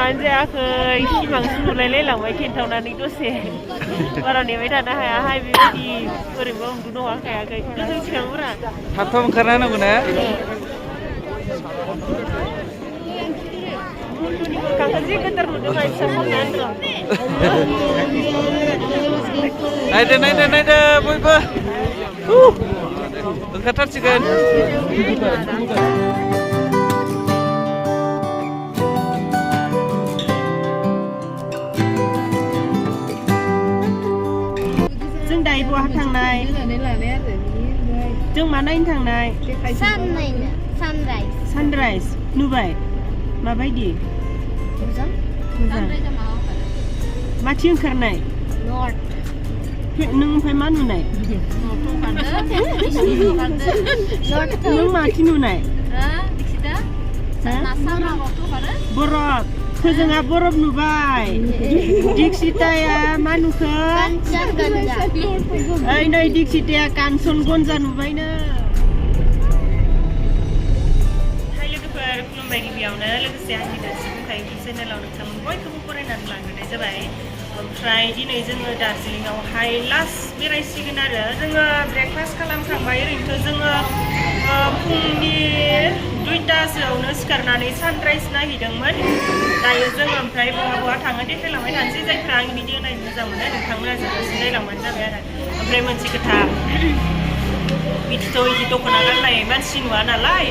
सिमाङानो जायाखै सिमांसो नुलायलायलांबाय खिन्थावनानै दसे बारा नेबाय थानो हायाहाय बेबायदि ओरैबो उन्दुनो हाखायाखै गोजौ सिगांफोरा थाब थाब ओंखारना होनांगौ ना मोखांखौ जि गोदोर नुदों फिसा खालामनानै नायदो नायदो नायदो बयबो ओंखारथारसिगोन जों दायो बहा थांनाय जों मा नायनो थांनाय सानराइज नुबाय माबायदि मोजां माथि ओंखारनाय नों ओमफ्राय मा नुनाय नों माथि नुनाय बरफ फोजोंहा बरफ नुबाय दिक्सिताया मा नुखो ओइ नै दिक्सिताया कान्चनगंजा नुबायनो हाय लोगोफोर खुलुमबाय गिबियावनो लोगोसे आंनि दासिमखाय चेनेलाव नोंथांमोन बयखौबो फरायनानै लाग्रोनाय जाबाय ओमफ्राय दिनै जोङो दार्जिलिंआवहाय लास्ट बेरायसिगोन आरो जोङो ब्रेकफास्ट खालामखांबाय ओरैनोथ' जोङो फुंनि 2टासोआवनो सिखारनानै सानराइज नायहैदोंमोन दायो जोङो ओमफ्राय बहा थाङो देखायलांबाय थानोसै जायफ्रा आंनि भिडिअ नायनो मोजां मोनो नोंथांमोना जोबजासिम नायलांबानो जाबाय आरो ओमफ्राय मोनसे खोथा बिदिथ' बिदि दख'ना गाननाय मानसि नुवा नालाय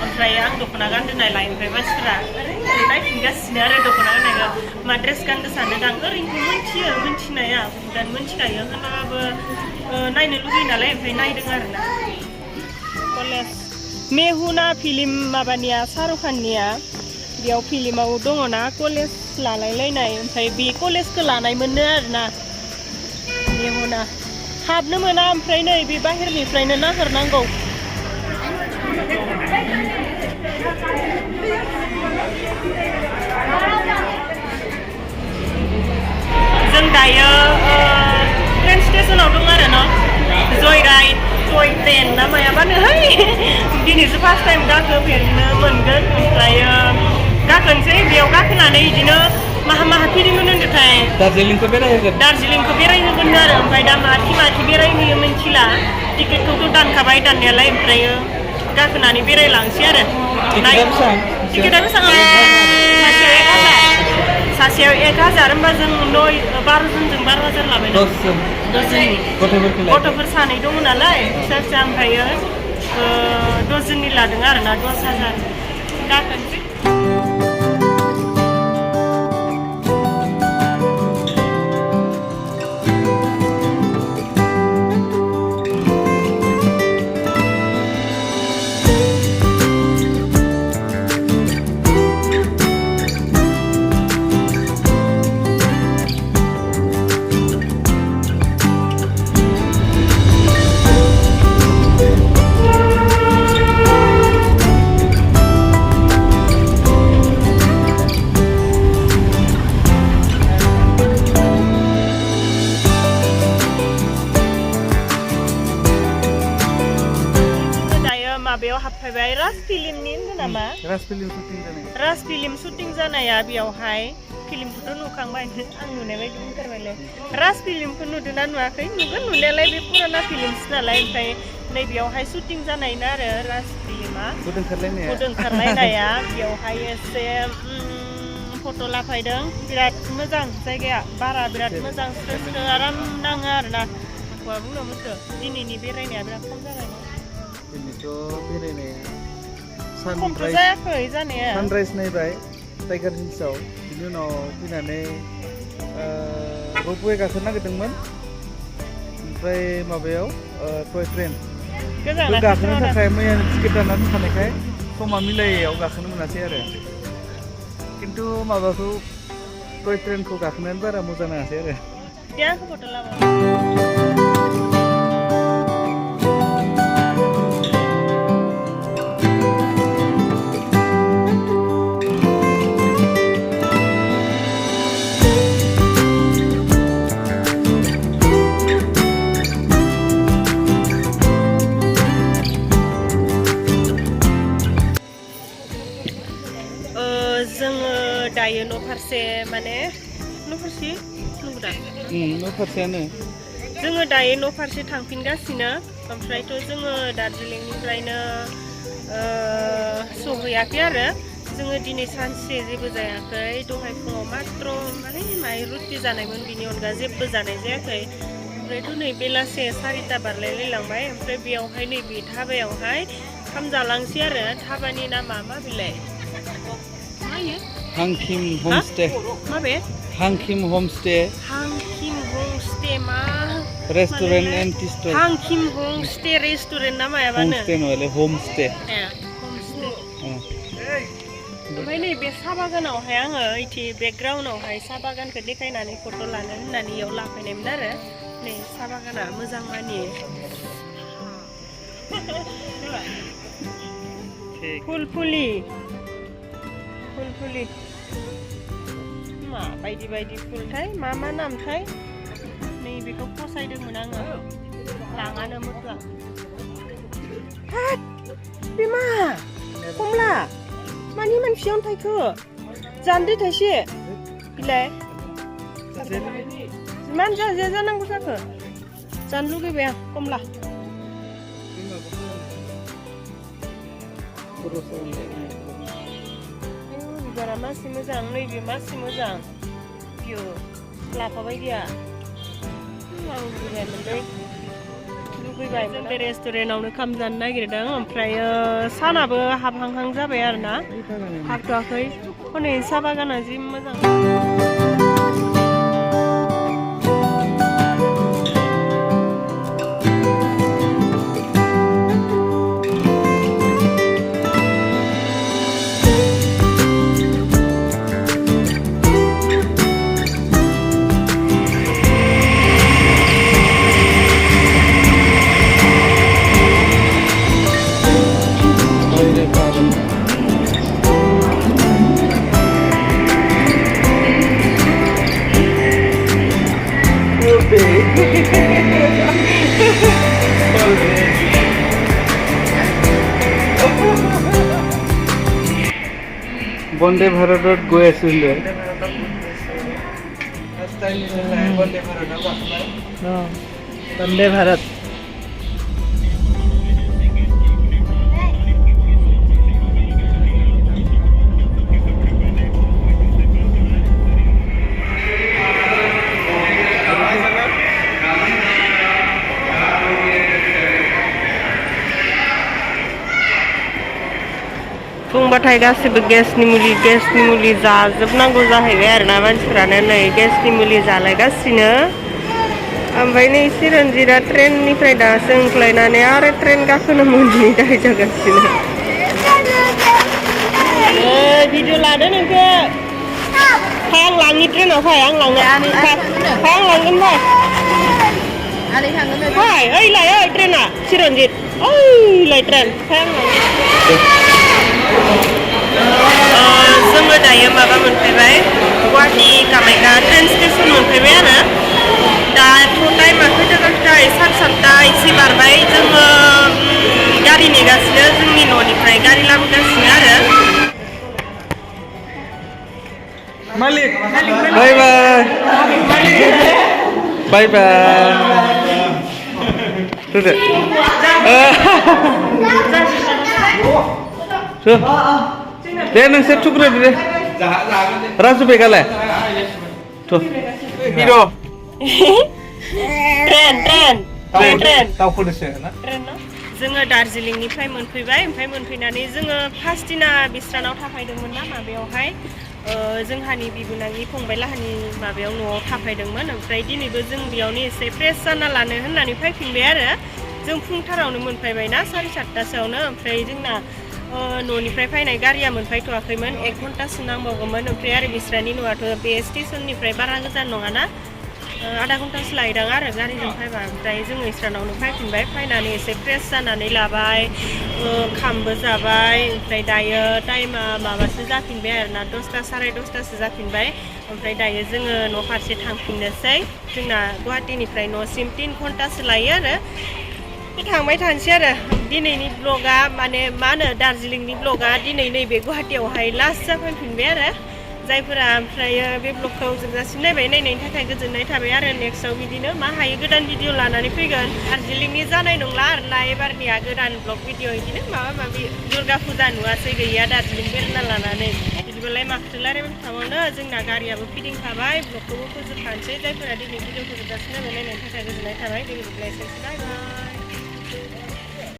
ओमफ्राय आं दख'ना गानदों नालाय ओमफ्राय मानसिफोरा ओरै नायफिनगासिनो आरो दख'ना गाननायखौ मा ड्रेस गाननो सानदों आं ओरैनोथ' मिथियो मिथिनाया बुहुदानो मिथिखायो होनबाबो नायनो लुगैयो नालाय ओमफ्राय नायदों आरोना कलेज मेहुना फिल्म माबानिया शाहरुख खाननिया बेयाव फिल्माव दङना कलेज लालायलायनाय ओमफ्राय बे कलेजखौ लानाय मोनो आरोना मेहुना हाबनो मोना ओमफ्राय नै बे बाहेरनिफ्रायनो नागिरनांगौ जों दायो ट्रेन स्टेशनाव दं आरो न' जय ट्रेन ना मायाबानोहाय दिनैसो फार्स्ट टाइम गाखोफेरनो मोनगोन ओमफ्राय गाखोनोसै बेयाव गाखोनानै बिदिनो माहा फिरिमोन होनदोंथाय दार्जिलिंखौ बेरायहोगोन आरो ओमफ्राय दा माथि बेरायहोयो मिथिला टिकेटखौथ' दानखाबाय दाननायालाय ओमफ्राय गाखोनानै बेरायलांसै आरो टिकेटआ बेसेबां सासेयाव 1000 होमबा जों 12 जनजों 12,000 लाबाय 10 गथ'फोर सानै दङ नालाय फिसा फिसा ओमफ्रायो 10 जननि लादों आरोना 10,000 गाखोनोसै माबायाव हाबफैबाय राज फिल्मनि होनदों नामा राज फिल्म शुटिं जानाया बेयावहाय फिल्मखौथ' नुखांबाय आं नुनाय बायदि बुंथारबायलै राज फिल्मखौ नुदोंना नुवाखै नुगोन नुनायालाय बे पुराना फिल्मसो नालाय ओमफ्राय नैबेयावहाय शुटिं जानायना आरो राज फिल्मा गुद ओंखारलायनाया बेयावहाय एसे फट' लाफायदों बिराद मोजां जायगाया बारा बिराद मोजां स्रो आराम नाङो आरोना मा बुंनो मोनखो दिनैनि बेरायनाया बिराद खम जाबाय सानराइज नायबाय टाइगार हिल्सआव बिनि उनाव फैनानै रोपवे गाखोनो नागिरदोंमोन ओमफ्राय माबायाव टय ट्रेन गाखोनो थाखाय मैयानो टिकेट दानना दोनखानायखाय समा मिलायैयाव गाखोनो मोनासै आरो खिन्थु माबाखौ टय ट्रेनखौ गाखोनानै बारा मोजां नाङासै आरो जोङो दायो न' फारसे माने न' फारसे नुदा न' फारसेयानो जोङो दायो न' फारसे थांफिनगासिनो ओमफ्रायथ' जोङो दार्जिलिंनिफ्रायनो सहैयाखै आरो जोङो दिनै सानसे जेबो जायाखै दहाय फुङाव मात्र माने माइ रुटि जानायमोन बिनि अनगा जेबो जानाय जायाखै ओमफ्रायथ' नै बेलासे 4ता बारलायलायलांबाय ओमफ्राय बेयावहाय नैबे धाबायावहाय ओंखाम जालांसै आरो धाबानि नामा मा बिलाय हांखिम हमस्टे माबे हांखिम हमस्टे मा रेस्टुरेंट एंड टिस्टल हांखिम हमस्टे रेस्टुरेंट ना मायाबानो हमस्टे नहले हमस्टे ओमफ्राय नैबे साहा बागानावहाय आङो इथि बेकग्राउन्डआवहाय साहा बागानखौ देखायनानै फट' लानो होननानै इयाव लाफैनायमोन आरो नै साहा बागाना मोजां मानि फुलफुलि मा बायदि बायदि फुलथाय मा नामथाय नै बेखौ फसायदोंमोन आङो लाङानो मोथला बे मा कमला मानि मानसि अन्थाइखौ जानदो थाइसे बिलाय इमान जाजाया जानांगौ जाखो जानो लुगैबाय आं कमला बिबारा मासि मोजां नैबे मासि मोजां बियो लाफाबाय गैया आं लुगैबाय जों बे रेस्टुरेन्टआवनो ओंखाम जानो नागिरदों ओमफ्राय सानाबो हाबहांहां जाबाय आरोना हाबथ'वाखै हनै साहा बागाना जि मोजां বন্দে ভাৰতত গৈ আছো বন্দে ভাৰত बुंबाथाय गासिबो गेसनि मुलि जाजोबनांगौ जाहैबाय आरोना मानसिफ्रानो नै गेसनि मुलि जालायगासिनो ओमफ्राय नै चिरन्जितआ ट्रेननिफ्राय दासो ओंख्लायनानै आरो ट्रेन गाखोनो मोनि दाय जागासिनो भिडिअ लादो नोंखौ आं लांनि ट्रेनाव फै आं लांनो आं लांगोन फै ओइलाय ओइ ट्रेना चिरन्जित ओइलाय ट्रेन फै आं जोङो दायो माबा मोनफैबाय गुवाहाटी कामाख्या ट्रेन स्टेसन मोनफैबाय आरो दाथ' टाइमा खैथा जाखोथाय 7:30 एसे बारबाय जोङो गारि नेगासिनो जोंनि न'निफ्राय गारि लाबोगासिनो आरो मालिक बाय दे नोंसोर थुग्रो दे राजु बेगालाय हिरो ट्रेन जोङो दार्जिलिंनिफ्राय मोनफैबाय ओमफ्राय मोनफैनानै जोङो फार्स्ट दिना बिस्रानाव थाफैदोंमोन ना माबायावहाय जोंहानि बिबोनांनि फंबाय लाहानि माबायाव न'आव थाफैदोंमोन ओमफ्राय दिनैबो जों बेयावनो एसे फ्रेस जाना लानो होननानै फैफिनबाय आरो जों फुंथारावनो मोनफैबाय ना 7:30 ओमफ्राय जोंना न'निफ्राय फैनाय गारिया मोनफैथ'वाखैमोन 1 घन्टासो नांबावगौमोन ओमफ्राय आरो बिस्रानि न'आथ' बे स्टेसननिफ्राय बारा गोजान नङाना आधा घन्टासो लायदां आरो गारिजों फैबा ओमफ्राय जोङो इस्रानावनो फैफिनबाय फैनानै एसे फ्रेस जानानै लाबाय ओंखामबो जाबाय ओमफ्राय दायो टाइमा माबासो जाफिनबाय आरोना 10ता 10:30 जाफिनबाय ओमफ्राय दायो जोङो न' फारसे थांफिननोसै जोंना गुवाहाटीनिफ्राय न'सिम 3 घन्टासो लायो आरो थांबाय थानोसै आरो दिनैनि ब्लगा माने मा होनो दार्जिलिंनि ब्लगा दिनै नैबे गुवाहाटीयावहाय लास्ट जाफैफिनबाय आरो जायफोरा ओमफ्रायो बे ब्लगखौ जोबजासिम नायनायनि थाखाय गोजोननाय थाबाय आरो नेक्स्टआव बिदिनो मा हायो गोदान भिडिअ लानानै फैगोन दार्जिलिंनि जानाय नंला आरोना एबारनिया गोदान ब्लग भिडिअ बिदिनो माबा माबि दुर्गा फुजा नुवासै गैया दार्जिलिं बेरायना लानानै बिदिबालाय माखौथो रायलायबाय थाबावनो जोंना गारियाबो फिदिंखाबाय ब्लगखौबो फोजोबखानोसै जायफोरा दिनै भिडिअखौ जोबजासिम नायनायनि थाखाय गोजोननाय थाबाय दिनै बिदिब्ला एसेनोसै बाय बाय